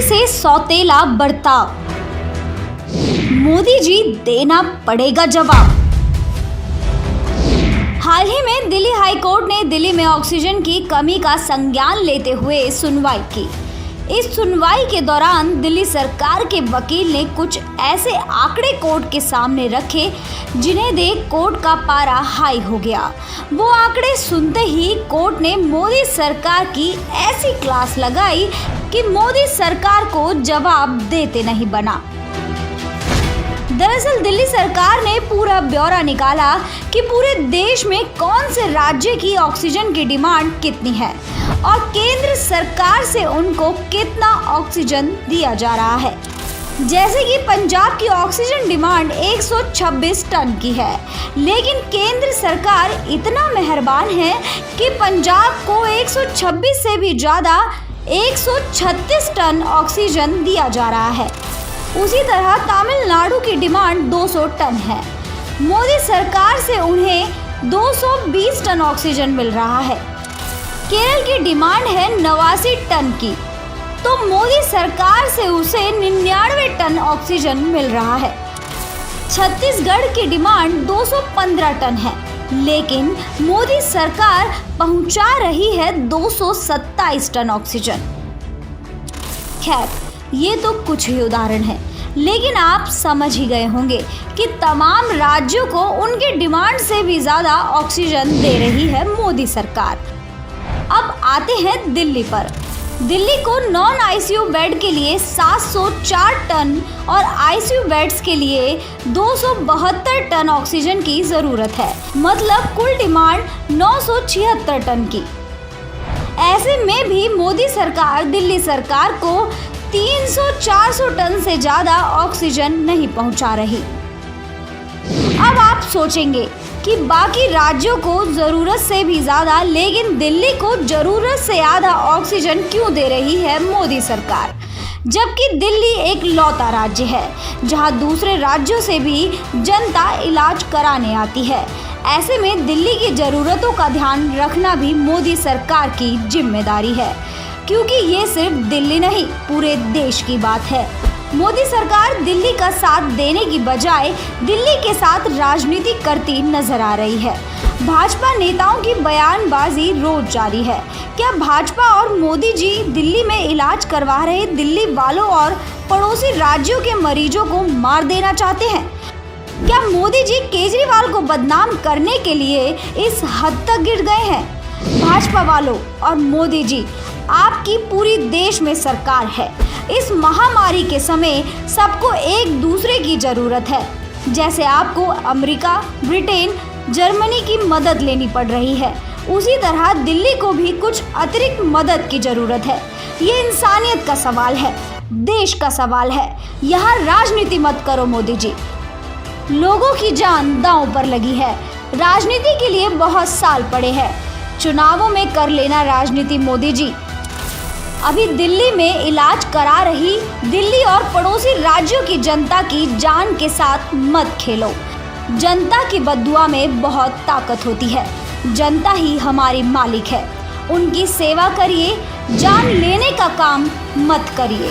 दिल्ली से सौतेला बर्ताव, मोदी जी देना पड़ेगा जवाब। हाल ही में दिल्ली हाई कोर्ट ने दिल्ली में ऑक्सीजन की कमी का संज्ञान लेते हुए सुनवाई की। इस सुनवाई के दौरान दिल्ली सरकार के वकील ने कुछ ऐसे आंकड़े कोर्ट के सामने रखे जिन्हें देख कोर्ट का पारा हाई हो गया। वो आंकड़े सुनते ही कोर्ट ने मोदी सरकार की ऐसी क्लास लगाई कि मोदी सरकार को जवाब देते नहीं बना। दरअसल दिल्ली सरकार ने पूरा ब्यौरा निकाला कि पूरे देश में कौन से राज्य की ऑक्सीजन की डिमांड कितनी है और केंद्र सरकार से उनको कितना ऑक्सीजन दिया जा रहा है। जैसे कि पंजाब की ऑक्सीजन डिमांड 126 टन की है, लेकिन केंद्र सरकार इतना मेहरबान है कि पंजाब को 126 से भी ज़्यादा 136 टन ऑक्सीजन दिया जा रहा है। उसी तरह तमिलनाडु की डिमांड 200 टन है। मोदी सरकार से उन्हें 220 टन ऑक्सीजन मिल रहा है। केरल की डिमांड है 89 टन की, तो मोदी सरकार से उसे 99 टन ऑक्सीजन मिल रहा है। छत्तीसगढ़ की डिमांड 215 टन है, लेकिन मोदी सरकार पहुंचा रही है 227 टन ऑक्सीजन। खैर, ये तो कुछ ही उदाहरण है, लेकिन आप समझ ही गए होंगे कि तमाम राज्यों को उनकी डिमांड से भी ज़्यादा ऑक्सीजन दे रही है मोदी सरकार। अब आते हैं दिल्ली पर। दिल्ली को नॉन आईसीयू बेड के लिए 704 टन और आईसीयू बेड्स के लिए 272 टन ऑक्सीजन की ज़रूरत है, मतलब कुल डिमांड 976 टन की। ऐसे में भी मोदी सरकार दिल्ली सरकार को 300-400 टन से ज़्यादा ऑक्सीजन नहीं पहुंचा रही। अब आप सोचेंगे कि बाकी राज्यों को ज़रूरत से भी ज़्यादा, लेकिन दिल्ली को ज़रूरत से आधा ऑक्सीजन क्यों दे रही है मोदी सरकार, जबकि दिल्ली एक लौता राज्य है जहां दूसरे राज्यों से भी जनता इलाज कराने आती है। ऐसे में दिल्ली की ज़रूरतों का ध्यान रखना भी मोदी सरकार की जिम्मेदारी है, क्योंकि ये सिर्फ दिल्ली नहीं, पूरे देश की बात है। मोदी सरकार दिल्ली का साथ देने की बजाय दिल्ली के साथ राजनीति करती नजर आ रही है। भाजपा नेताओं की बयानबाजी रोज जारी है। क्या भाजपा और मोदी जी दिल्ली में इलाज करवा रहे दिल्ली वालों और पड़ोसी राज्यों के मरीजों को मार देना चाहते हैं? क्या मोदी जी केजरीवाल को बदनाम करने के लिए इस हद तक गिर गए हैं? भाजपा वालों और मोदी जी, आपकी पूरी देश में सरकार है। इस महामारी के समय सबको एक दूसरे की ज़रूरत है। जैसे आपको अमेरिका, ब्रिटेन, जर्मनी की मदद लेनी पड़ रही है, उसी तरह दिल्ली को भी कुछ अतिरिक्त मदद की ज़रूरत है। ये इंसानियत का सवाल है, देश का सवाल है। यहाँ राजनीति मत करो मोदी जी। लोगों की जान दांव पर लगी है। राजनीति के लिए बहुत साल पड़े हैं। चुनावों में कर लेना राजनीति मोदी जी। अभी दिल्ली में इलाज करा रही दिल्ली और पड़ोसी राज्यों की जनता की जान के साथ मत खेलो। जनता की बद्दुआ में बहुत ताकत होती है। जनता ही हमारी मालिक है। उनकी सेवा करिए, जान लेने का काम मत करिए।